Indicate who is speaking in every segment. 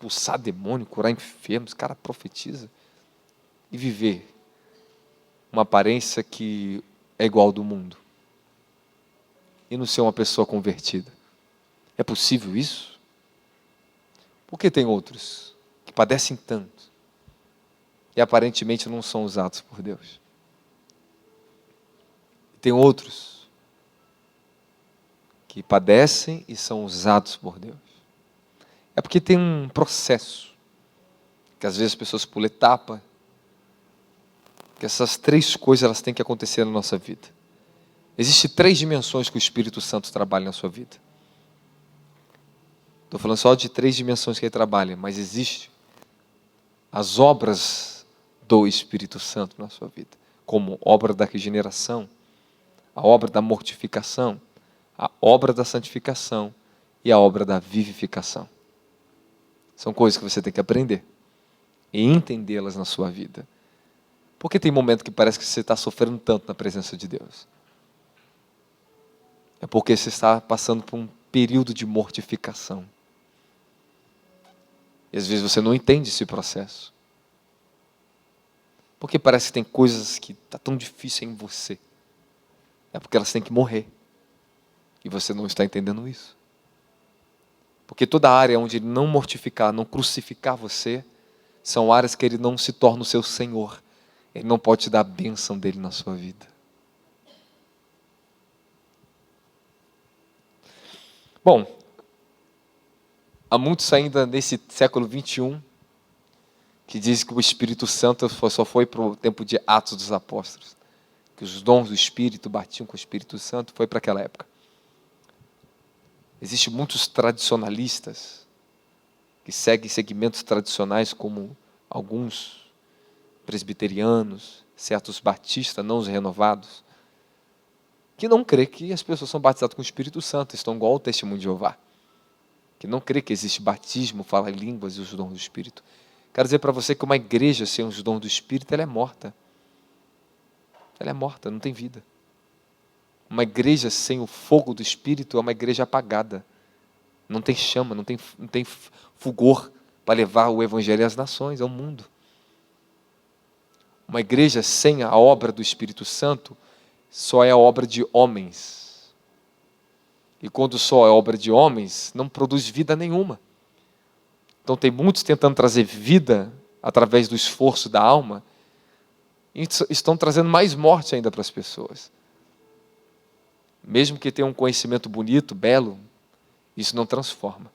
Speaker 1: expulsar demônio, curar enfermos, o cara profetiza. E viver uma aparência que é igual ao do mundo. E não ser uma pessoa convertida. É possível isso? Por que tem outros que padecem tanto e aparentemente não são usados por Deus? E tem outros que padecem e são usados por Deus. É porque tem um processo que às vezes as pessoas pulam etapa, que essas 3 coisas elas têm que acontecer na nossa vida. Existem 3 dimensões que o Espírito Santo trabalha na sua vida. Estou falando só de 3 dimensões que ele trabalha, mas existem as obras do Espírito Santo na sua vida, como obra da regeneração, a obra da mortificação, a obra da santificação e a obra da vivificação. São coisas que você tem que aprender e entendê-las na sua vida. Porque tem momento que parece que você está sofrendo tanto na presença de Deus. É porque você está passando por um período de mortificação. E às vezes você não entende esse processo. Porque parece que tem coisas que está tão difícil em você. É porque elas têm que morrer. E você não está entendendo isso. Porque toda área onde Ele não mortificar, não crucificar você, são áreas que Ele não se torna o seu Senhor. Ele não pode te dar a bênção dEle na sua vida. Bom, há muitos ainda nesse século 21 que dizem que o Espírito Santo só foi para o tempo de Atos dos Apóstolos. Que os dons do Espírito batiam com o Espírito Santo, foi para aquela época. Existem muitos tradicionalistas que seguem segmentos tradicionais como alguns presbiterianos, certos batistas, não os renovados, que não crê que as pessoas são batizadas com o Espírito Santo, estão igual ao Testemunho de Jeová, que não crê que existe batismo, fala em línguas e os dons do Espírito. Quero dizer para você que uma igreja sem os dons do Espírito, ela é morta. Ela é morta, não tem vida. Uma igreja sem o fogo do Espírito é uma igreja apagada. Não tem chama, não tem fulgor para levar o Evangelho às nações, ao mundo. Uma igreja sem a obra do Espírito Santo só é a obra de homens. E quando só é obra de homens, não produz vida nenhuma. Então tem muitos tentando trazer vida através do esforço da alma e estão trazendo mais morte ainda para as pessoas. Mesmo que tenham um conhecimento bonito, belo, isso não transforma.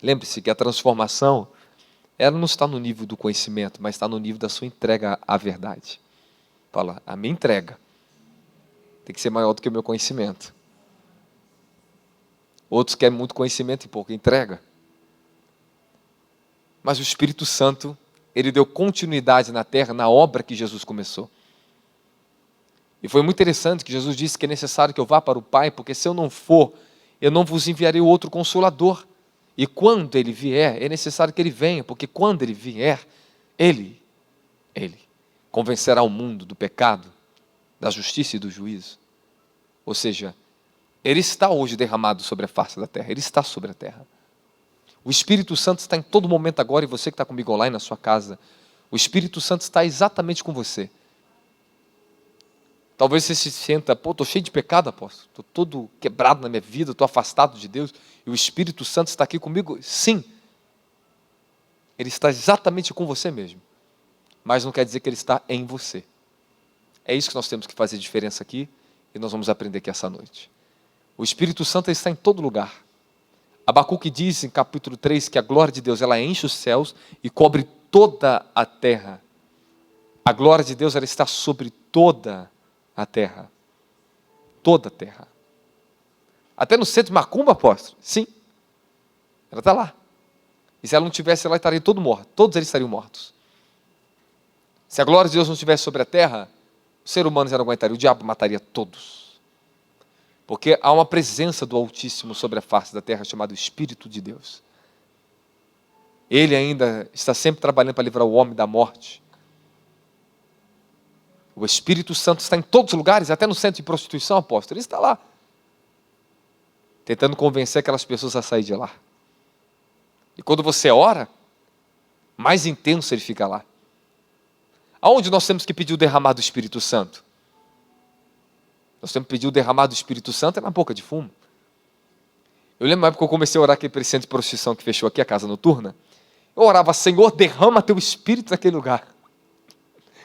Speaker 1: Lembre-se que a transformação, ela não está no nível do conhecimento, mas está no nível da sua entrega à verdade. Fala, a minha entrega tem que ser maior do que o meu conhecimento. Outros querem muito conhecimento e pouca entrega. Mas o Espírito Santo, ele deu continuidade na terra, na obra que Jesus começou. E foi muito interessante que Jesus disse que é necessário que eu vá para o Pai, porque se eu não for, eu não vos enviarei o outro Consolador. E quando Ele vier, é necessário que Ele venha, porque quando Ele vier, Ele convencerá o mundo do pecado, da justiça e do juízo. Ou seja, Ele está hoje derramado sobre a face da terra, Ele está sobre a terra. O Espírito Santo está em todo momento agora, e você que está comigo online na sua casa, o Espírito Santo está exatamente com você. Talvez você se sinta, estou cheio de pecado, apóstolo, estou todo quebrado na minha vida, estou afastado de Deus, e o Espírito Santo está aqui comigo. Sim, Ele está exatamente com você mesmo, mas não quer dizer que Ele está em você. É isso que nós temos que fazer diferença aqui, e nós vamos aprender aqui essa noite. O Espírito Santo está em todo lugar. Abacuque diz em capítulo 3 que a glória de Deus ela enche os céus e cobre toda a terra. A glória de Deus ela está sobre toda a terra. Toda a terra. Até no centro de Macumba, apóstolo? Sim. Ela está lá. E se ela não tivesse, ela estaria todo morto. Todos eles estariam mortos. Se a glória de Deus não estivesse sobre a terra, os seres humanos já não aguentariam. O diabo mataria todos. Porque há uma presença do Altíssimo sobre a face da terra, chamado Espírito de Deus. Ele ainda está sempre trabalhando para livrar o homem da morte. O Espírito Santo está em todos os lugares, até no centro de prostituição, apóstolo. Ele está lá, tentando convencer aquelas pessoas a sair de lá. E quando você ora, mais intenso ele fica lá. Aonde nós temos que pedir o derramar do Espírito Santo? Nós temos que pedir o derramar do Espírito Santo é na boca de fumo. Eu lembro na época que eu comecei a orar aquele centro de prostituição que fechou aqui, a casa noturna. Eu orava, Senhor, derrama teu Espírito naquele lugar.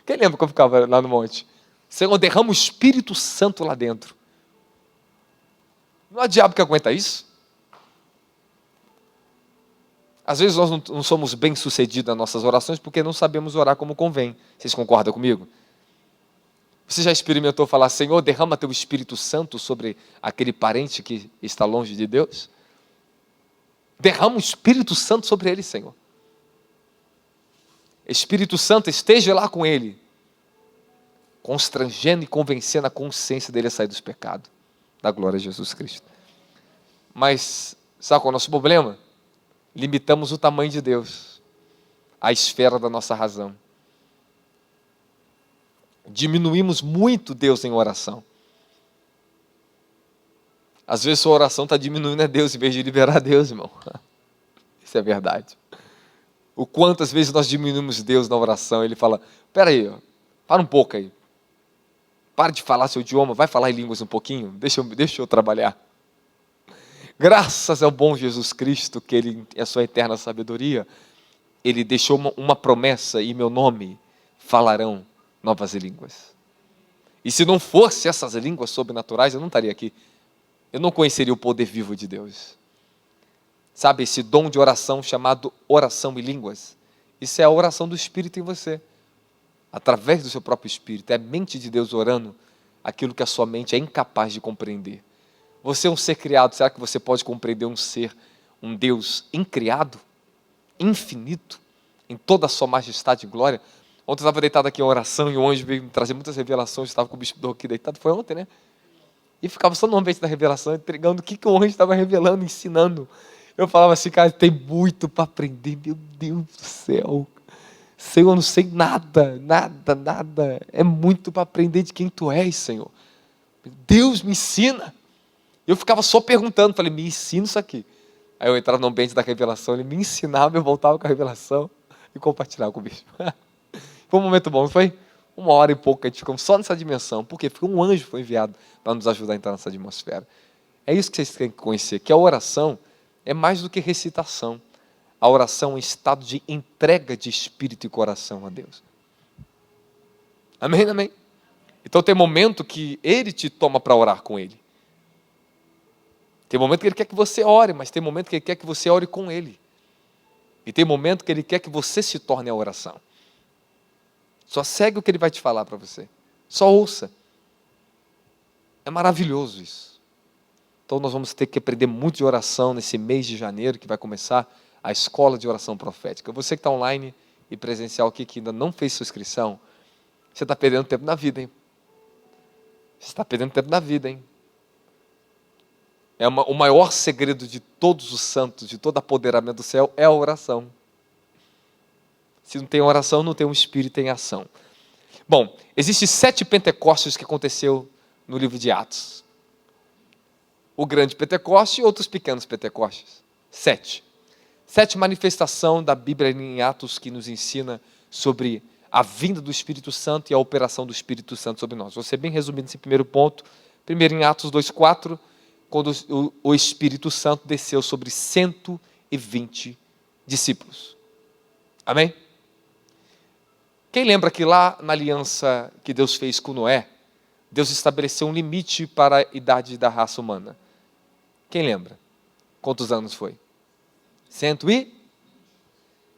Speaker 1: Quem lembra que eu ficava lá no monte? Senhor, derrama o Espírito Santo lá dentro. Não há diabo que aguenta isso. Às vezes nós não somos bem-sucedidos nas nossas orações porque não sabemos orar como convém. Vocês concordam comigo? Você já experimentou falar, Senhor, derrama teu Espírito Santo sobre aquele parente que está longe de Deus? Derrama o Espírito Santo sobre ele, Senhor. Espírito Santo, esteja lá com ele, constrangendo e convencendo a consciência dele a sair dos pecados. Da glória a Jesus Cristo. Mas, sabe qual é o nosso problema? Limitamos o tamanho de Deus, a esfera da nossa razão. Diminuímos muito Deus em oração. Às vezes sua oração está diminuindo a Deus em vez de liberar a Deus, irmão. Isso é verdade. O quantas vezes nós diminuímos Deus na oração, ele fala, espera aí, para um pouco aí. Para de falar seu idioma, vai falar em línguas um pouquinho, deixa eu trabalhar. Graças ao bom Jesus Cristo, que ele é a sua eterna sabedoria, ele deixou uma promessa, e meu nome falarão novas línguas. E se não fosse essas línguas sobrenaturais, eu não estaria aqui. Eu não conheceria o poder vivo de Deus. Sabe, esse dom de oração chamado oração em línguas, isso é a oração do Espírito em você. Através do seu próprio Espírito, é a mente de Deus orando aquilo que a sua mente é incapaz de compreender. Você é um ser criado, será que você pode compreender um Deus incriado, infinito, em toda a sua majestade e glória? Ontem eu estava deitado aqui em oração e o anjo veio me trazer muitas revelações, estava com o bicho aqui deitado, foi ontem, né? E ficava só no ambiente da revelação, entregando o que o anjo estava revelando, ensinando. Eu falava assim, cara, tem muito para aprender, meu Deus do céu. Senhor, eu não sei nada. É muito para aprender de quem tu és, Senhor. Meu Deus, me ensina. Eu ficava só perguntando, falei, me ensina isso aqui. Aí eu entrava no ambiente da revelação, ele me ensinava, eu voltava com a revelação e compartilhava com o bicho. Foi um momento bom, não foi? 1 hora e pouco, a gente ficou só nessa dimensão. Por quê? Porque um anjo foi enviado para nos ajudar a entrar nessa atmosfera. É isso que vocês têm que conhecer, que a oração é mais do que recitação. A oração é um estado de entrega de espírito e coração a Deus. Amém, amém? Então tem momento que Ele te toma para orar com Ele. Tem momento que Ele quer que você ore, mas tem momento que Ele quer que você ore com Ele. E tem momento que Ele quer que você se torne a oração. Só segue o que Ele vai te falar para você. Só ouça. É maravilhoso isso. Então nós vamos ter que aprender muito de oração nesse mês de janeiro, que vai começar a escola de oração profética. Você que está online e presencial aqui, que ainda não fez sua inscrição, você está perdendo tempo na vida, hein? Você está perdendo tempo na vida, hein? O maior segredo de todos os santos, de todo apoderamento do céu, é a oração. Se não tem oração, não tem um espírito em ação. Bom, existem 7 Pentecostes que aconteceu no livro de Atos. O grande Pentecoste e outros pequenos Pentecostes. 7 manifestações da Bíblia em Atos que nos ensina sobre a vinda do Espírito Santo e a operação do Espírito Santo sobre nós. Vou ser bem resumido nesse primeiro ponto. Primeiro em Atos 2,4, quando o Espírito Santo desceu sobre 120 discípulos. Amém? Quem lembra que lá na aliança que Deus fez com Noé, Deus estabeleceu um limite para a idade da raça humana? Quem lembra? Quantos anos foi? 100 e?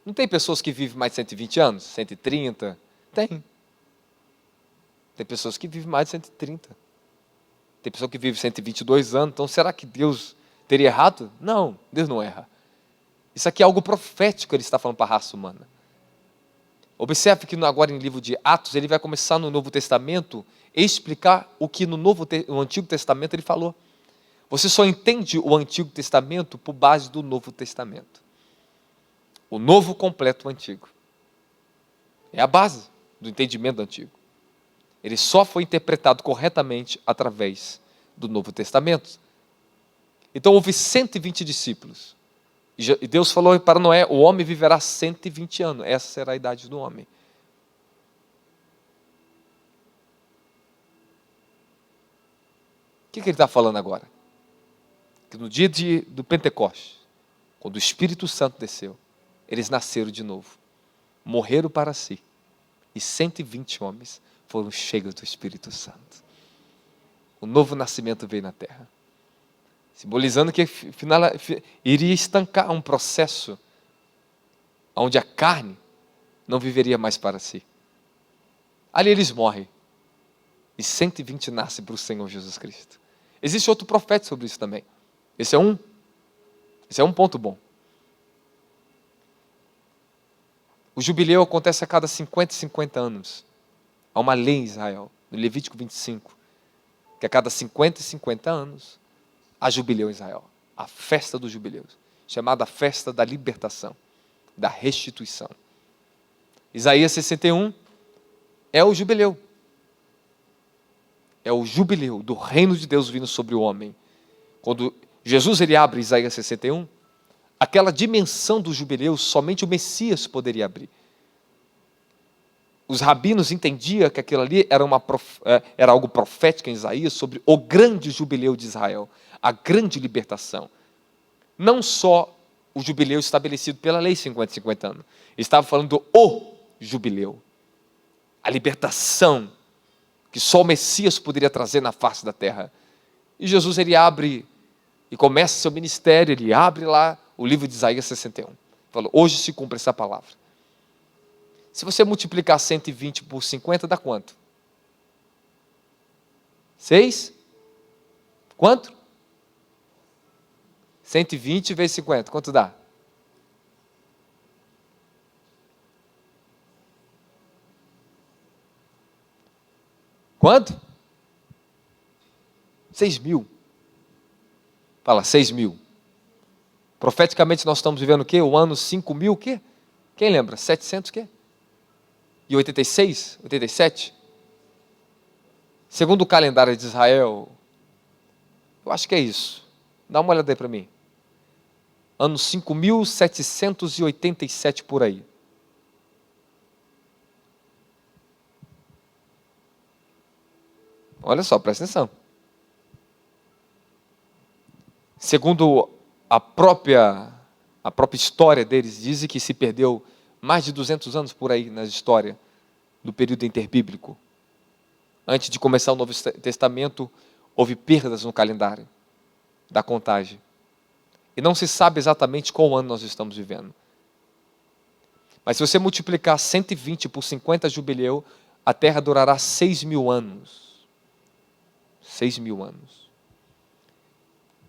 Speaker 1: Não tem pessoas que vivem mais de 120 anos? 130? Tem. Tem pessoas que vivem mais de 130. Tem pessoa que vive 122 anos. Então, será que Deus teria errado? Não, Deus não erra. Isso aqui é algo profético, Ele está falando para a raça humana. Observe que agora em livro de Atos, ele vai começar no Novo Testamento a explicar o que no Antigo Testamento ele falou. Você só entende o Antigo Testamento por base do Novo Testamento. O Novo completa o Antigo. É a base do entendimento do Antigo. Ele só foi interpretado corretamente através do Novo Testamento. Então houve 120 discípulos. E Deus falou para Noé, o homem viverá 120 anos. Essa será a idade do homem. O que ele está falando agora? Que no dia do Pentecostes, quando o Espírito Santo desceu, eles nasceram de novo. Morreram para si. E 120 homens foram cheios do Espírito Santo. O novo nascimento veio na terra. Simbolizando que iria estancar um processo onde a carne não viveria mais para si. Ali eles morrem. E 120 nascem para o Senhor Jesus Cristo. Existe outro profeta sobre isso também. Esse é um ponto bom. O jubileu acontece a cada 50 anos. Há uma lei em Israel, no Levítico 25, que a cada 50 anos há jubileu em Israel. A festa dos jubileus, chamada festa da libertação, da restituição. Isaías 61 é o jubileu. É o jubileu do reino de Deus vindo sobre o homem. Quando Jesus ele abre Isaías 61, aquela dimensão do jubileu somente o Messias poderia abrir. Os rabinos entendiam que aquilo ali era algo profético em Isaías sobre o grande jubileu de Israel, a grande libertação. Não só o jubileu estabelecido pela lei 50 anos. Ele estava falando do jubileu, a libertação que só o Messias poderia trazer na face da terra. E Jesus ele abre e começa seu ministério, ele abre lá o livro de Isaías 61. Falou, hoje se cumpre essa palavra. Se você multiplicar 120 por 50, dá quanto? 6? Quanto? 120 vezes 50, quanto dá? Quanto? 6.000. Fala, 6.000. Profeticamente nós estamos vivendo o quê? O ano 5.000 o quê? Quem lembra? 700 o quê? E 86? 87? Segundo o calendário de Israel, eu acho que é isso. Dá uma olhada aí para mim. Ano 5.787 por aí. Olha só, presta atenção. Segundo a própria história deles, dizem que se perdeu mais de 200 anos por aí na história do período interbíblico. Antes de começar o Novo Testamento, houve perdas no calendário da contagem. E não se sabe exatamente qual ano nós estamos vivendo. Mas se você multiplicar 120 por 50 jubileu, a Terra durará 6.000 anos. 6.000 anos.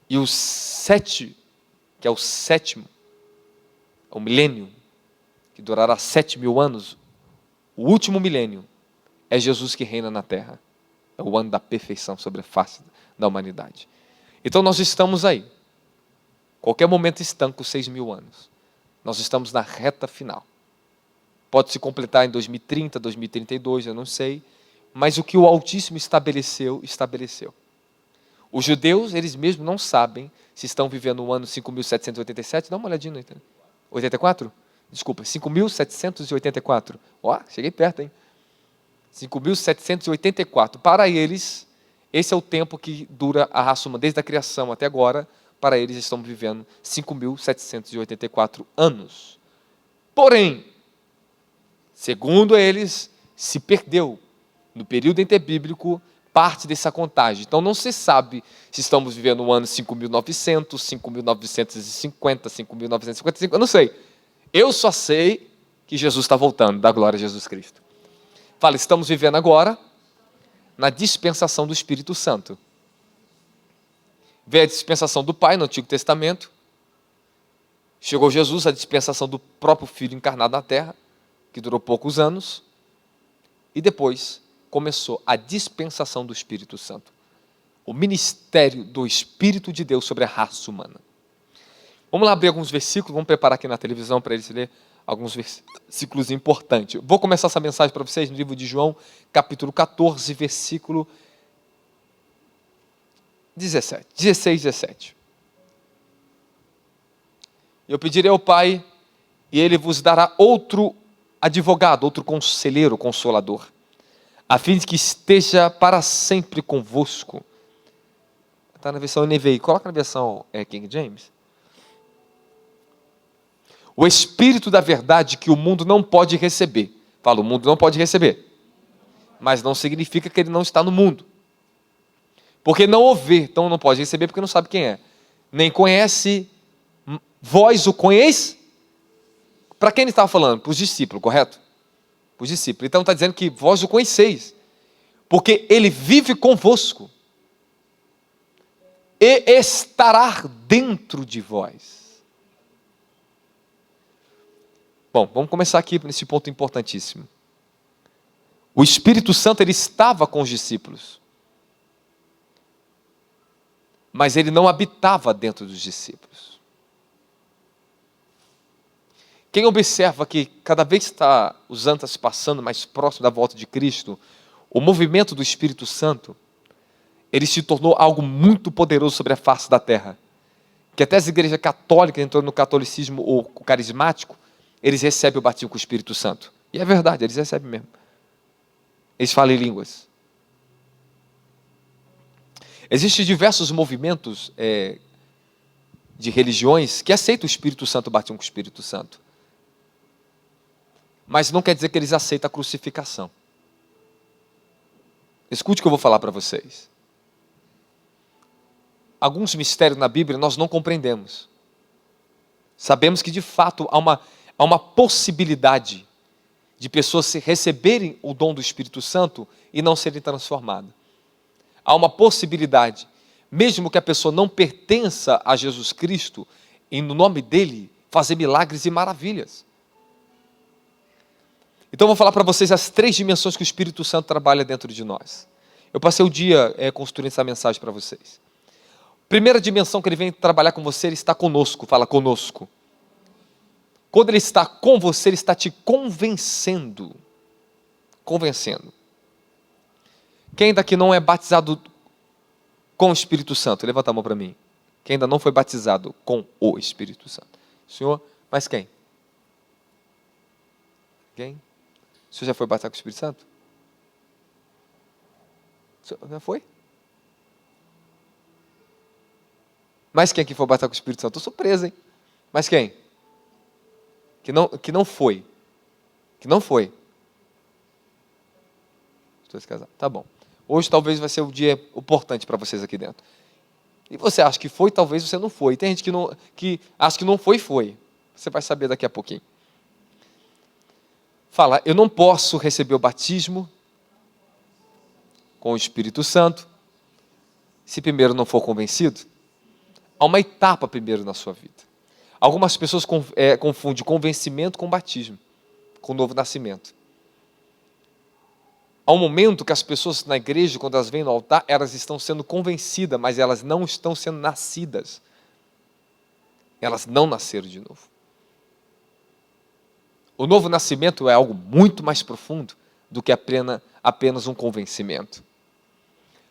Speaker 1: E o 7, que é o sétimo, o milênio, que durará 7.000 anos, o último milênio, é Jesus que reina na terra. É o ano da perfeição sobre a face da humanidade. Então nós estamos aí. Qualquer momento estanca os 6.000 anos. Nós estamos na reta final. Pode se completar em 2030, 2032, eu não sei. Mas o que o Altíssimo estabeleceu, estabeleceu. Os judeus, eles mesmos não sabem se estão vivendo o ano 5.787. Dá uma olhadinha no 84? Desculpa, 5.784. Ó, cheguei perto, hein? 5.784. Para eles, esse é o tempo que dura a raça humana, desde a criação até agora. Para eles, estão vivendo 5.784 anos. Porém, segundo eles, se perdeu no período interbíblico parte dessa contagem. Então não se sabe se estamos vivendo o ano 5.900, 5.950, 5.955, eu não sei. Eu só sei que Jesus está voltando, da glória a Jesus Cristo. Fala, estamos vivendo agora na dispensação do Espírito Santo. Veio a dispensação do Pai no Antigo Testamento. Chegou Jesus, a dispensação do próprio Filho encarnado na terra, que durou poucos anos. E depois começou a dispensação do Espírito Santo. O ministério do Espírito de Deus sobre a raça humana. Vamos lá abrir alguns versículos, vamos preparar aqui na televisão para eles lerem alguns versículos importantes. Vou começar essa mensagem para vocês no livro de João, capítulo 14, versículo 16, 17. Eu pedirei ao Pai, e Ele vos dará outro advogado, outro conselheiro, consolador, a fim de que esteja para sempre convosco. Está na versão NVI, coloca na versão King James. O Espírito da verdade que o mundo não pode receber. Fala, o mundo não pode receber. Mas não significa que ele não está no mundo. Porque não o vê, então não pode receber porque não sabe quem é. Nem conhece, vós o conheis? Para quem ele estava falando? Para os discípulos, correto? Para os discípulos. Então está dizendo que vós o conheceis. Porque ele vive convosco. E estará dentro de vós. Bom, vamos começar aqui nesse ponto importantíssimo. O Espírito Santo, ele estava com os discípulos. Mas ele não habitava dentro dos discípulos. Quem observa que cada vez está os anos se passando mais próximo da volta de Cristo, o movimento do Espírito Santo, ele se tornou algo muito poderoso sobre a face da terra. Que até as igrejas católicas, entrando no catolicismo ou carismático, eles recebem o batismo com o Espírito Santo. E é verdade, eles recebem mesmo. Eles falam em línguas. Existem diversos movimentos de religiões que aceitam o Espírito Santo, o batismo com o Espírito Santo. Mas não quer dizer que eles aceitam a crucificação. Escute o que eu vou falar para vocês. Alguns mistérios na Bíblia nós não compreendemos. Sabemos que de fato há uma possibilidade de pessoas receberem o dom do Espírito Santo e não serem transformadas. Há uma possibilidade, mesmo que a pessoa não pertença a Jesus Cristo, e no nome dele fazer milagres e maravilhas. Então eu vou falar para vocês as 3 dimensões que o Espírito Santo trabalha dentro de nós. Eu passei o dia construindo essa mensagem para vocês. Primeira dimensão que ele vem trabalhar com você, ele está conosco, fala conosco. Quando ele está com você, ele está te convencendo. Convencendo. Quem daqui não é batizado com o Espírito Santo? Levanta a mão para mim. Quem ainda não foi batizado com o Espírito Santo? Senhor, mas quem? Quem? O senhor já foi batizado com o Espírito Santo? O senhor já foi? Mas quem aqui foi batizado com o Espírito Santo? Estou surpreso, hein? Mas quem? Que não foi. Que não foi. Estou se casar. Tá bom. Hoje talvez vai ser um dia importante para vocês aqui dentro. E você acha que foi, talvez você não foi. Tem gente que acha que não foi, foi. Você vai saber daqui a pouquinho. Fala, eu não posso receber o batismo com o Espírito Santo se primeiro não for convencido. Há uma etapa primeiro na sua vida. Algumas pessoas confundem convencimento com batismo, com novo nascimento. Há um momento que as pessoas na igreja, quando elas vêm no altar, elas estão sendo convencidas, mas elas não estão sendo nascidas. Elas não nasceram de novo. O novo nascimento é algo muito mais profundo do que apenas um convencimento.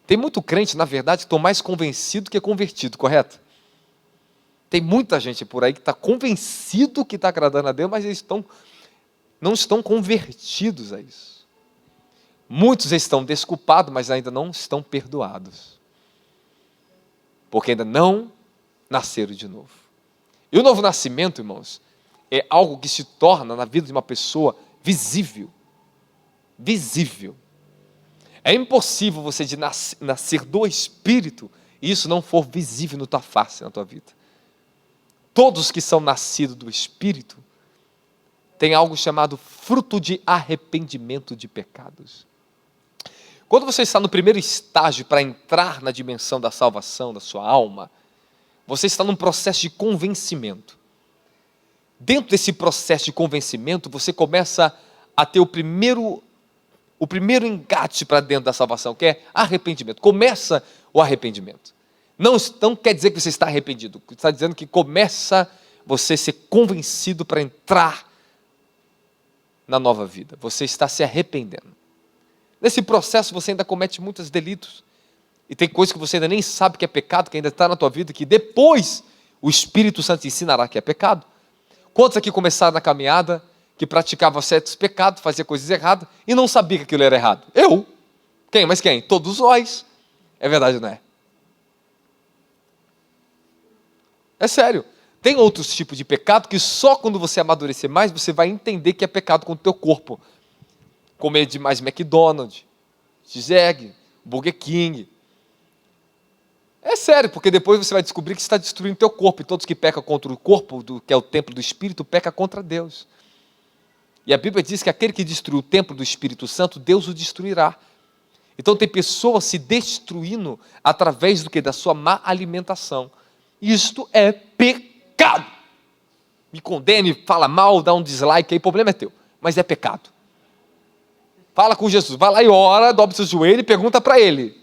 Speaker 1: Tem muito crente, na verdade, que estão mais convencido que convertido, correto? Tem muita gente por aí que está convencido que está agradando a Deus, mas eles não estão convertidos a isso. Muitos estão desculpados, mas ainda não estão perdoados. Porque ainda não nasceram de novo. E o novo nascimento, irmãos, é algo que se torna na vida de uma pessoa visível. Visível. É impossível você nascer do Espírito e isso não for visível na tua face, na tua vida. Todos que são nascidos do Espírito têm algo chamado fruto de arrependimento de pecados. Quando você está no primeiro estágio para entrar na dimensão da salvação da sua alma, você está num processo de convencimento. Dentro desse processo de convencimento, você começa a ter o primeiro engate para dentro da salvação, que é arrependimento. Começa o arrependimento. Não quer dizer que você está arrependido. Está dizendo que começa você a ser convencido para entrar na nova vida. Você está se arrependendo. Nesse processo você ainda comete muitos delitos. E tem coisas que você ainda nem sabe que é pecado, que ainda está na tua vida, que depois o Espírito Santo te ensinará que é pecado. Quantos aqui começaram na caminhada, que praticavam certos pecados, faziam coisas erradas, e não sabia que aquilo era errado? Eu. Quem? Mas quem? Todos nós. É verdade, não é? É sério. Tem outros tipos de pecado que só quando você amadurecer mais, você vai entender que é pecado com o teu corpo. Comer demais McDonald's, Zeg, Burger King. É sério, porque depois você vai descobrir que você está destruindo o teu corpo. E todos que pecam contra o corpo, que é o templo do Espírito, pecam contra Deus. E a Bíblia diz que aquele que destruiu o templo do Espírito Santo, Deus o destruirá. Então tem pessoas se destruindo através do que? Da sua má alimentação. Isto é pecado. Me condene, fala mal, dá um dislike aí, o problema é teu. Mas é pecado. Fala com Jesus, vai lá e ora, dobra seu joelho e pergunta para ele.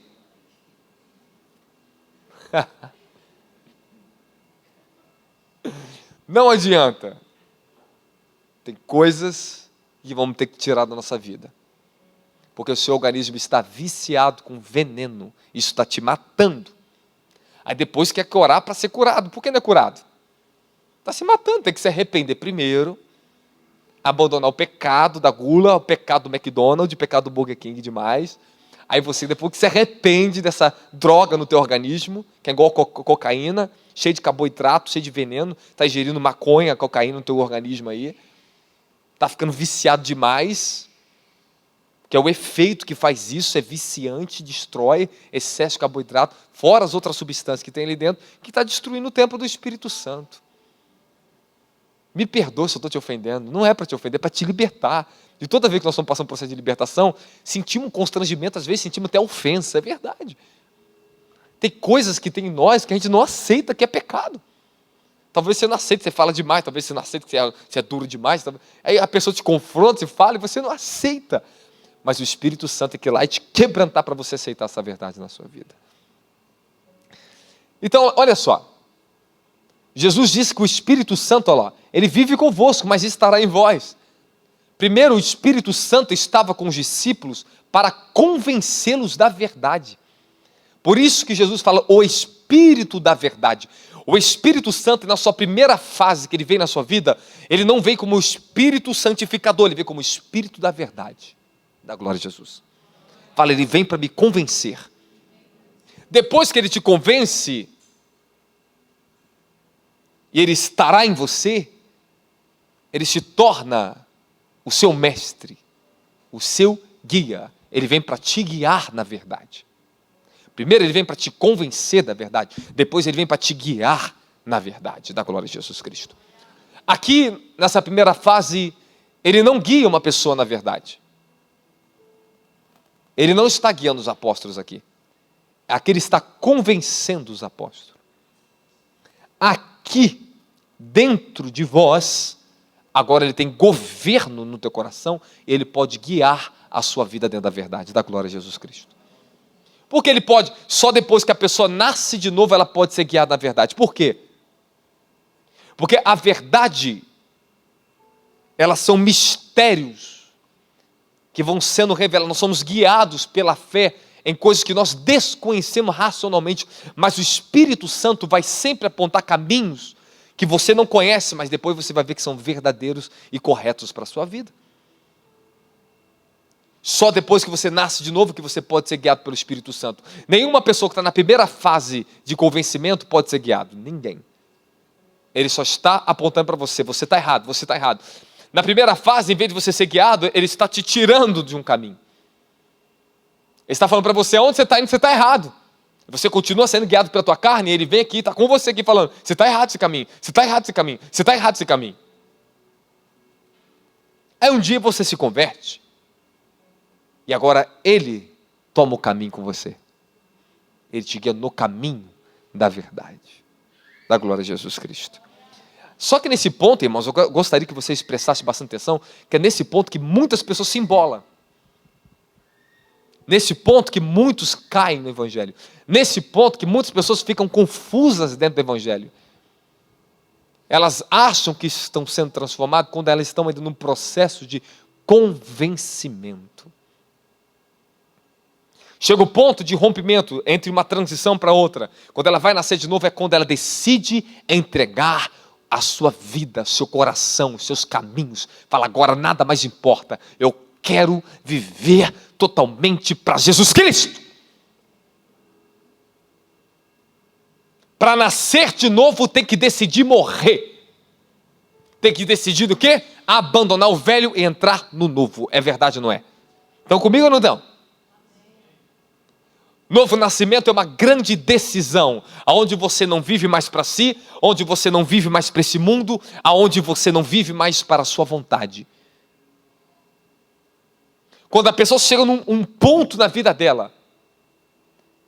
Speaker 1: Não adianta. Tem coisas que vamos ter que tirar da nossa vida. Porque o seu organismo está viciado com veneno. Isso está te matando. Aí depois quer orar para ser curado. Por que não é curado? Está se matando, tem que se arrepender primeiro. Abandonar o pecado da gula, o pecado do McDonald's, o pecado do Burger King demais. Aí você, depois que se arrepende dessa droga no teu organismo, que é igual cocaína, cheio de carboidrato, cheio de veneno, está ingerindo maconha, cocaína no teu organismo aí, está ficando viciado demais, que é o efeito que faz isso, é viciante, destrói, excesso de carboidrato, fora as outras substâncias que tem ali dentro, que está destruindo o templo do Espírito Santo. Me perdoe se eu estou te ofendendo, não é para te ofender, é para te libertar. E toda vez que nós estamos passando por um processo de libertação, sentimos um constrangimento, às vezes sentimos até ofensa, é verdade. Tem coisas que tem em nós que a gente não aceita que é pecado. Talvez você não aceite, você fala demais, talvez você não aceite que você é duro demais. Aí a pessoa te confronta, você fala e você não aceita. Mas o Espírito Santo tem que ir lá e te quebrantar para você aceitar essa verdade na sua vida. Então, olha só. Jesus disse que o Espírito Santo, olha lá, ele vive convosco, mas estará em vós. Primeiro, o Espírito Santo estava com os discípulos para convencê-los da verdade. Por isso que Jesus fala, o Espírito da verdade. O Espírito Santo, na sua primeira fase que ele vem na sua vida, ele não vem como o Espírito santificador, ele vem como o Espírito da verdade. Da glória de Jesus. Fala, ele vem para me convencer. Depois que ele te convence, e ele estará em você, ele se torna o seu mestre, o seu guia. Ele vem para te guiar na verdade. Primeiro ele vem para te convencer da verdade, depois ele vem para te guiar na verdade, da glória de Jesus Cristo. Aqui, nessa primeira fase, ele não guia uma pessoa na verdade. Ele não está guiando os apóstolos aqui. Aqui ele está convencendo os apóstolos. Aqui, dentro de vós, agora ele tem governo no teu coração, e ele pode guiar a sua vida dentro da verdade, da glória de Jesus Cristo. Porque ele pode, só depois que a pessoa nasce de novo, ela pode ser guiada na verdade. Por quê? Porque a verdade, elas são mistérios que vão sendo revelados, nós somos guiados pela fé em coisas que nós desconhecemos racionalmente, mas o Espírito Santo vai sempre apontar caminhos que você não conhece, mas depois você vai ver que são verdadeiros e corretos para a sua vida. Só depois que você nasce de novo que você pode ser guiado pelo Espírito Santo. Nenhuma pessoa que está na primeira fase de convencimento pode ser guiado, ninguém. Ele só está apontando para você, você está errado, você está errado. Na primeira fase, em vez de você ser guiado, ele está te tirando de um caminho. Ele está falando para você, onde você está indo, você está errado. Você continua sendo guiado pela tua carne, e ele vem aqui, está com você aqui falando, você está errado esse caminho, você está errado esse caminho, você está errado esse caminho. Aí um dia você se converte, e agora ele toma o caminho com você. Ele te guia no caminho da verdade, da glória de Jesus Cristo. Só que nesse ponto, irmãos, eu gostaria que você expressasse bastante atenção, que é nesse ponto que muitas pessoas se embolam. Nesse ponto que muitos caem no Evangelho. Nesse ponto que muitas pessoas ficam confusas dentro do Evangelho. Elas acham que estão sendo transformadas quando elas estão ainda num processo de convencimento. Chega o ponto de rompimento entre uma transição para outra. Quando ela vai nascer de novo, é quando ela decide entregar a sua vida, seu coração, os seus caminhos. Fala, agora nada mais importa. Eu quero viver totalmente para Jesus Cristo. Para nascer de novo, tem que decidir morrer. Tem que decidir o quê? Abandonar o velho e entrar no novo. É verdade ou não é? Estão comigo ou não estão? Novo nascimento é uma grande decisão, onde você não vive mais para si, onde você não vive mais para esse mundo, aonde você não vive mais para a sua vontade. Quando a pessoa chega num ponto na vida dela,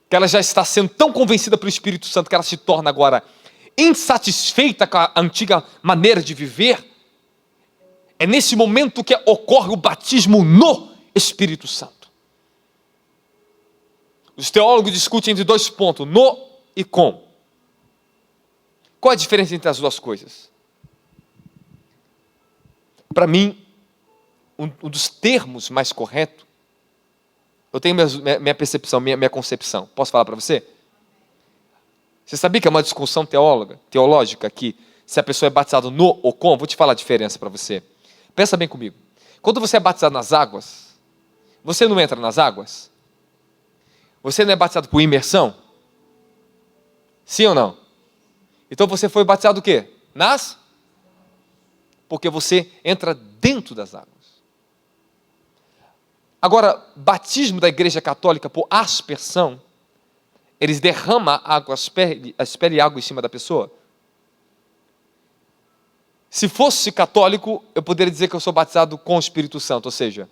Speaker 1: que ela já está sendo tão convencida pelo Espírito Santo, que ela se torna agora insatisfeita com a antiga maneira de viver, é nesse momento que ocorre o batismo no Espírito Santo. Os teólogos discutem entre dois pontos, no e com. Qual é a diferença entre as duas coisas? Para mim, um dos termos mais corretos, eu tenho minha percepção, minha concepção. Posso falar para você? Você sabia que é uma discussão teológica que se a pessoa é batizada no ou com? Vou te falar a diferença para você. Pensa bem comigo. Quando você é batizado nas águas, você não entra nas águas? Você não é batizado por imersão? Sim ou não? Então você foi batizado o quê? Porque você entra dentro das águas. Agora, batismo da Igreja Católica por aspersão, eles derramam água, asperem água em cima da pessoa. Se fosse católico, eu poderia dizer que eu sou batizado com o Espírito Santo, ou seja,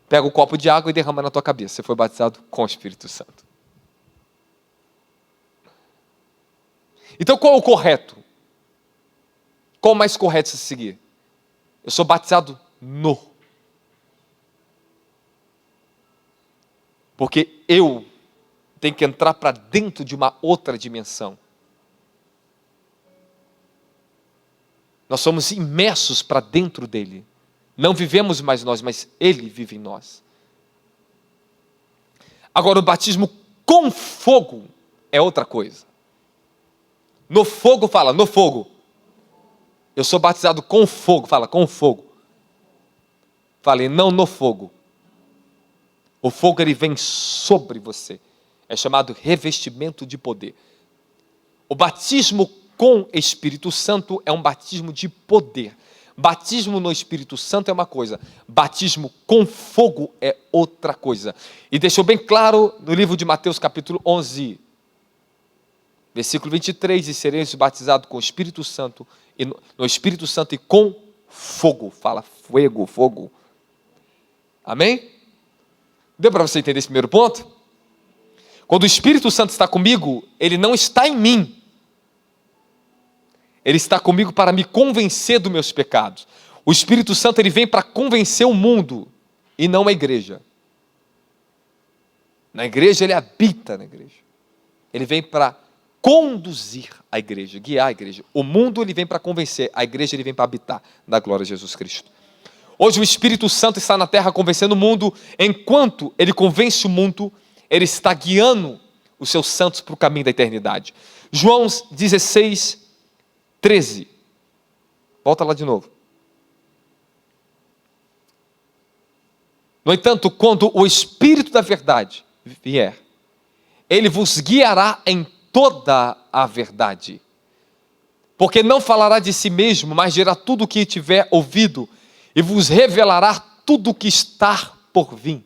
Speaker 1: pega o copo de água e derrama na tua cabeça. Você foi batizado com o Espírito Santo. Então qual é o correto? Qual é o mais correto se seguir? Eu sou batizado no. Porque eu tenho que entrar para dentro de uma outra dimensão. Nós somos imersos para dentro dele. Não vivemos mais nós, mas ele vive em nós. Agora, o batismo com fogo é outra coisa. No fogo, fala, no fogo. Eu sou batizado com fogo, fala, com fogo. Falei, não no fogo. O fogo, ele vem sobre você. É chamado revestimento de poder. O batismo com Espírito Santo é um batismo de poder. Batismo no Espírito Santo é uma coisa, batismo com fogo é outra coisa. E deixou bem claro no livro de Mateus capítulo 11, versículo 23, e sereis batizados com o Espírito Santo, e no Espírito Santo e com fogo. Fala, fogo, fogo. Amém? Deu para você entender esse primeiro ponto? Quando o Espírito Santo está comigo, ele não está em mim. Ele está comigo para me convencer dos meus pecados. O Espírito Santo, ele vem para convencer o mundo e não a igreja. Na igreja, ele habita na igreja. Ele vem para conduzir a igreja, guiar a igreja. O mundo, ele vem para convencer. A igreja, ele vem para habitar na glória de Jesus Cristo. Hoje o Espírito Santo está na terra convencendo o mundo. Enquanto ele convence o mundo, ele está guiando os seus santos para o caminho da eternidade. João 16, 13. Volta lá de novo. No entanto, quando o Espírito da verdade vier, ele vos guiará em toda a verdade. Porque não falará de si mesmo, mas dirá tudo o que tiver ouvido e vos revelará tudo o que está por vir.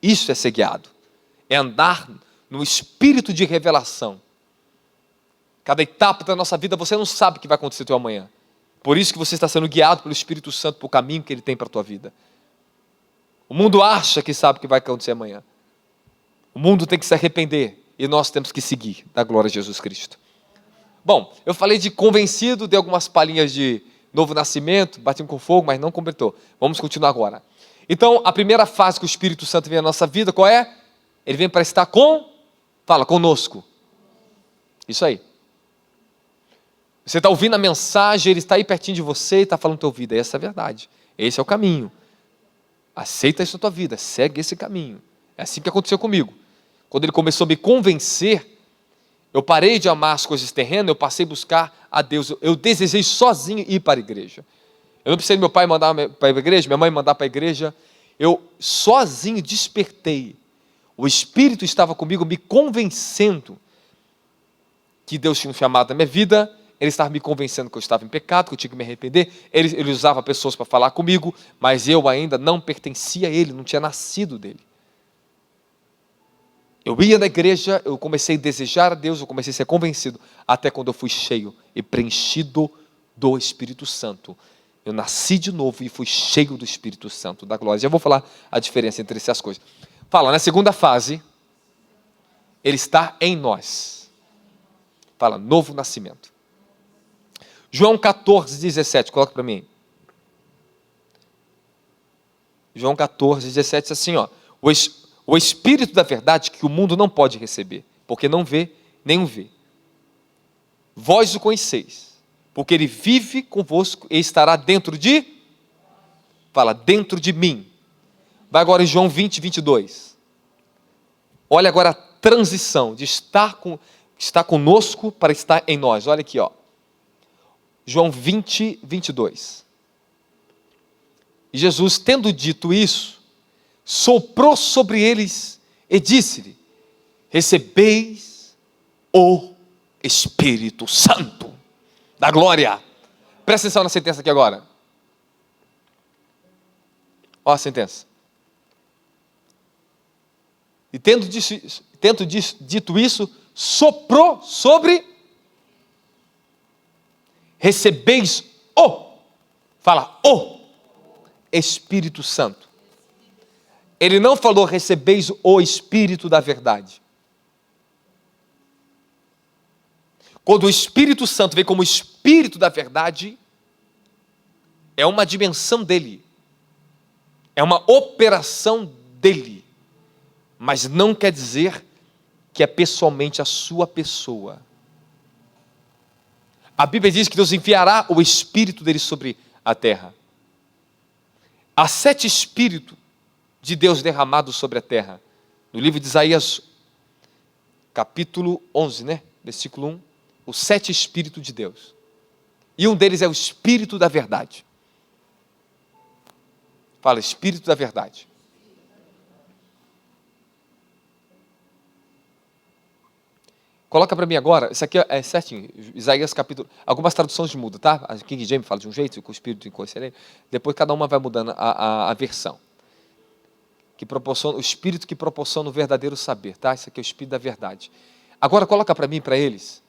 Speaker 1: Isso é ser guiado. É andar no espírito de revelação. Cada etapa da nossa vida, você não sabe o que vai acontecer até amanhã. Por isso que você está sendo guiado pelo Espírito Santo para o caminho que ele tem para a tua vida. O mundo acha que sabe o que vai acontecer amanhã. O mundo tem que se arrepender e nós temos que seguir da glória de Jesus Cristo. Bom, eu falei de convencido, dei algumas palhinhas de novo nascimento, batismo com fogo, mas não completou. Vamos continuar agora. Então, a primeira fase que o Espírito Santo vem na nossa vida, qual é? Ele vem para estar conosco. Isso aí. Você está ouvindo a mensagem, ele está aí pertinho de você e está falando tua vida. Essa é a verdade. Esse é o caminho. Aceita isso na tua vida, segue esse caminho. É assim que aconteceu comigo. Quando ele começou a me convencer, eu parei de amar as coisas terrenas, eu passei a buscar a Deus. Eu desejei sozinho ir para a igreja. Eu não precisei do meu pai mandar para a igreja, minha mãe mandar para a igreja. Eu sozinho despertei. O Espírito estava comigo, me convencendo que Deus tinha um chamado na minha vida. Ele estava me convencendo que eu estava em pecado, que eu tinha que me arrepender. Ele usava pessoas para falar comigo, mas eu ainda não pertencia a Ele, não tinha nascido dele. Eu ia na igreja, eu comecei a desejar a Deus, eu comecei a ser convencido, até quando eu fui cheio e preenchido do Espírito Santo. Eu nasci de novo e fui cheio do Espírito Santo, da glória. Já vou falar a diferença entre essas coisas. Fala, na segunda fase, Ele está em nós. Fala, novo nascimento. João 14, 17, coloca para mim. João 14, 17, diz assim, ó. O Espírito da verdade que o mundo não pode receber, porque não vê, nem o vê. Vós o conheceis, porque ele vive convosco e estará dentro de... Fala, dentro de mim. Vai agora em João 20, 22. Olha agora a transição de estar conosco para estar em nós. Olha aqui, ó. João 20, 22. E Jesus, tendo dito isso, soprou sobre eles e disse-lhe: recebeis o Espírito Santo da glória. Presta atenção na sentença aqui agora. Olha a sentença. E tendo dito isso, soprou sobre... Recebeis o... Fala, o Espírito Santo. Ele não falou recebeis o Espírito da verdade. Quando o Espírito Santo vem como Espírito da verdade, é uma dimensão dele. É uma operação dele. Mas não quer dizer que é pessoalmente a sua pessoa. A Bíblia diz que Deus enviará o Espírito dele sobre a terra. Há 7 Espíritos de Deus derramados sobre a terra. No livro de Isaías, capítulo 11, né? Versículo 1. Os 7 Espíritos de Deus. E um deles é o Espírito da verdade. Fala, Espírito da verdade. Coloca para mim agora, isso aqui é certinho, Isaías capítulo... Algumas traduções mudam, tá? A King James fala de um jeito, com o Espírito inconselheiro. Depois cada uma vai mudando a versão. Que proporciona, o Espírito que proporciona o verdadeiro saber, tá? Isso aqui é o Espírito da verdade. Agora coloca para mim e para eles.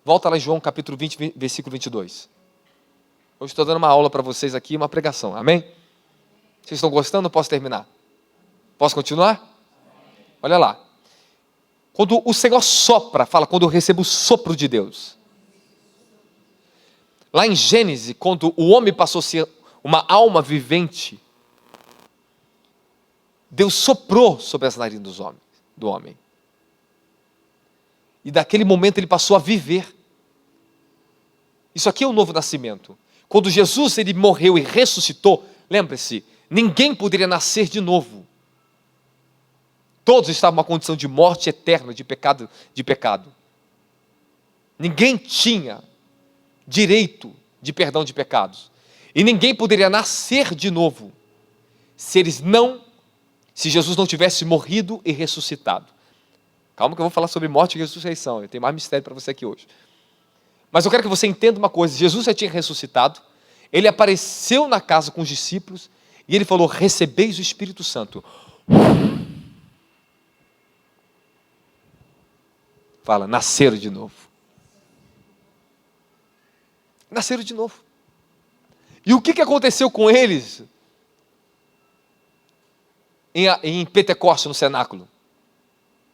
Speaker 1: Volta lá em João capítulo 20, versículo 22. Hoje estou dando uma aula para vocês aqui, uma pregação, amém? Vocês estão gostando? Posso terminar? Posso continuar? Olha lá. Quando o Senhor sopra, fala, quando eu recebo o sopro de Deus. Lá em Gênesis, quando o homem passou a ser uma alma vivente, Deus soprou sobre as narinas do homem. E daquele momento ele passou a viver. Isso aqui é o novo nascimento. Quando Jesus ele morreu e ressuscitou, lembre-se, ninguém poderia nascer de novo. Todos estavam numa condição de morte eterna, de pecado. Ninguém tinha direito de perdão de pecados. E ninguém poderia nascer de novo se Jesus não tivesse morrido e ressuscitado. Calma que eu vou falar sobre morte e ressurreição. Eu tenho mais mistério para você aqui hoje. Mas eu quero que você entenda uma coisa. Jesus já tinha ressuscitado. Ele apareceu na casa com os discípulos. E ele falou, recebeis o Espírito Santo. Fala, nasceram de novo. Nasceram de novo. E o que aconteceu com eles em Pentecostes, no cenáculo?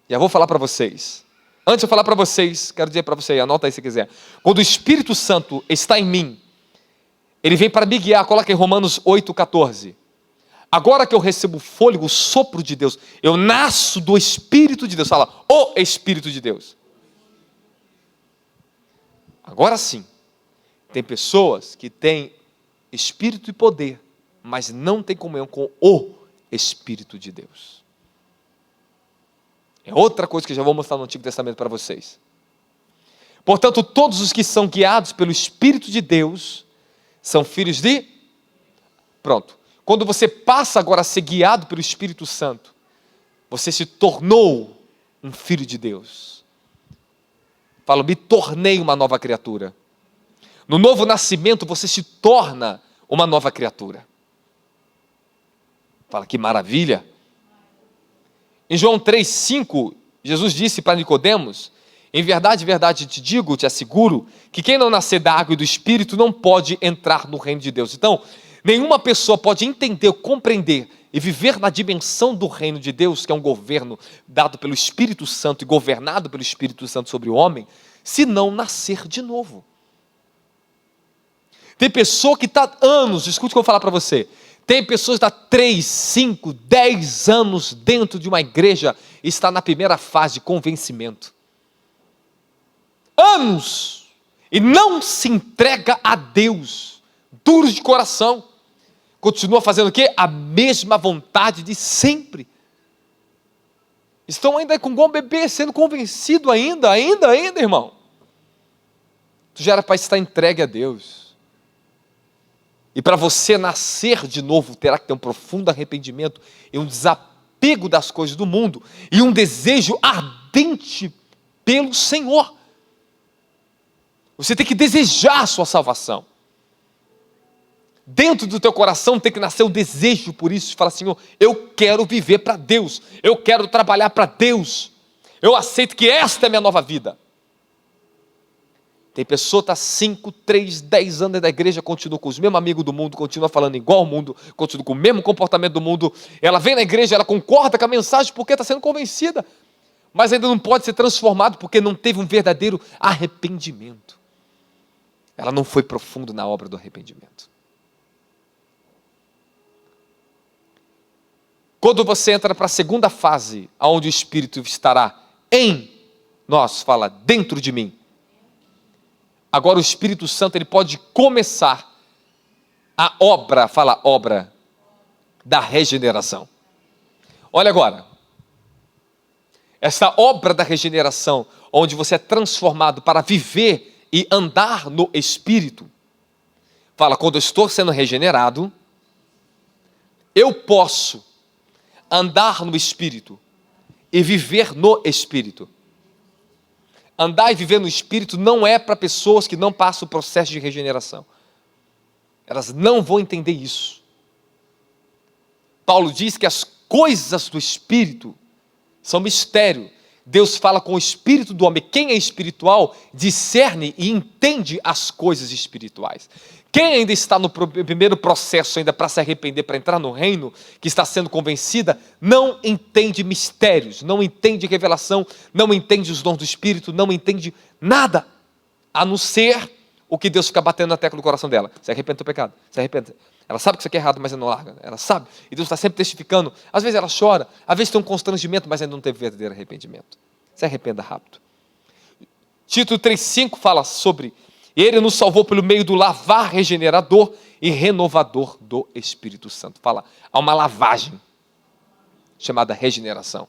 Speaker 1: Já vou falar para vocês. Antes de eu falar para vocês, quero dizer para você, anota aí se quiser. Quando o Espírito Santo está em mim, ele vem para me guiar, coloca em Romanos 8,14. Agora que eu recebo o fôlego, o sopro de Deus, eu nasço do Espírito de Deus. Fala, o Espírito de Deus. Agora sim, tem pessoas que têm Espírito e poder, mas não têm comunhão com o Espírito de Deus. É outra coisa que eu já vou mostrar no Antigo Testamento para vocês. Portanto, todos os que são guiados pelo Espírito de Deus são filhos de... Pronto. Quando você passa agora a ser guiado pelo Espírito Santo, você se tornou um filho de Deus. Fala, me tornei uma nova criatura. No novo nascimento, você se torna uma nova criatura. Fala, que maravilha. Em João 3,5, Jesus disse para Nicodemos, em verdade, verdade te digo, te asseguro, que quem não nascer da água e do Espírito não pode entrar no reino de Deus. Então, nenhuma pessoa pode entender, compreender e viver na dimensão do reino de Deus, que é um governo dado pelo Espírito Santo e governado pelo Espírito Santo sobre o homem, se não nascer de novo. Tem pessoa que está anos, escute o que eu vou falar para você, tem pessoas que estão 3, 5, 10 anos dentro de uma igreja e está na primeira fase de convencimento. Anos! E não se entrega a Deus, duros de coração. Continua fazendo o quê? A mesma vontade de sempre. Estão ainda com igual bebê, sendo convencido ainda, irmão. Tu já era para estar entregue a Deus. E para você nascer de novo, terá que ter um profundo arrependimento e um desapego das coisas do mundo e um desejo ardente pelo Senhor. Você tem que desejar a sua salvação. Dentro do teu coração tem que nascer o desejo por isso, de falar, Senhor, eu quero viver para Deus, eu quero trabalhar para Deus, eu aceito que esta é a minha nova vida. Tem pessoa que está 5, 3, 10 anos da igreja, continua com os mesmos amigos do mundo, continua falando igual ao mundo, continua com o mesmo comportamento do mundo, ela vem na igreja, ela concorda com a mensagem porque está sendo convencida, mas ainda não pode ser transformado porque não teve um verdadeiro arrependimento. Ela não foi profundo na obra do arrependimento. Quando você entra para a segunda fase, onde o Espírito estará em nós, fala, dentro de mim. Agora o Espírito Santo, ele pode começar a obra, fala, obra da regeneração. Olha agora, essa obra da regeneração, onde você é transformado para viver e andar no Espírito. Fala, quando eu estou sendo regenerado, eu posso andar no Espírito e viver no Espírito. Andar e viver no Espírito não é para pessoas que não passam o processo de regeneração. Elas não vão entender isso. Paulo diz que as coisas do Espírito são mistério. Deus fala com o Espírito do homem. Quem é espiritual discerne e entende as coisas espirituais. Quem ainda está no primeiro processo ainda para se arrepender, para entrar no reino, que está sendo convencida, não entende mistérios, não entende revelação, não entende os dons do Espírito, não entende nada, a não ser o que Deus fica batendo na tecla do coração dela. Se arrepende do pecado, se arrepende. Ela sabe que isso aqui é errado, mas ela não larga. Ela sabe, e Deus está sempre testificando. Às vezes ela chora, às vezes tem um constrangimento, mas ainda não teve verdadeiro arrependimento. Se arrependa rápido. Tito 3,5 fala sobre... Ele nos salvou pelo meio do lavar regenerador e renovador do Espírito Santo. Fala, há uma lavagem chamada regeneração.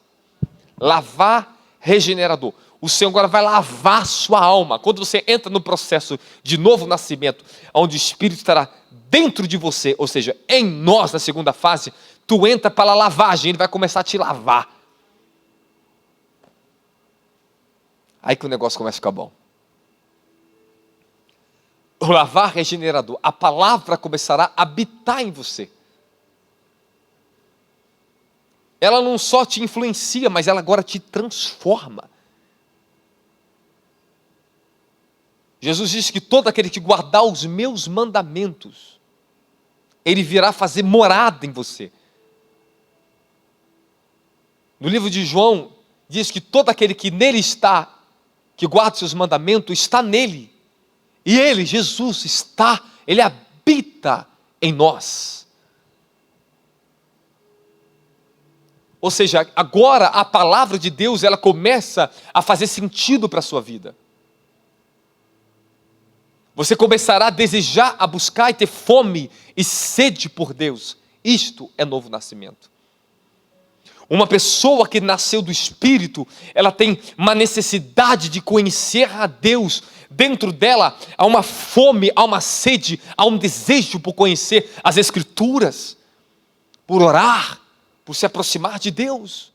Speaker 1: Lavar regenerador. O Senhor agora vai lavar sua alma. Quando você entra no processo de novo nascimento, onde o Espírito estará dentro de você, ou seja, em nós, na segunda fase, tu entra para a lavagem, ele vai começar a te lavar. Aí que o negócio começa a ficar bom. O lavar regenerador, a palavra começará a habitar em você. Ela não só te influencia, mas ela agora te transforma. Jesus disse que todo aquele que guardar os meus mandamentos, ele virá fazer morada em você. No livro de João, diz que todo aquele que nele está, que guarda os seus mandamentos, está nele. E ele, Jesus, está, ele habita em nós. Ou seja, agora a palavra de Deus, ela começa a fazer sentido para a sua vida. Você começará a desejar, a buscar e ter fome e sede por Deus. Isto é novo nascimento. Uma pessoa que nasceu do Espírito, ela tem uma necessidade de conhecer a Deus. Dentro dela há uma fome, há uma sede, há um desejo por conhecer as Escrituras, por orar, por se aproximar de Deus.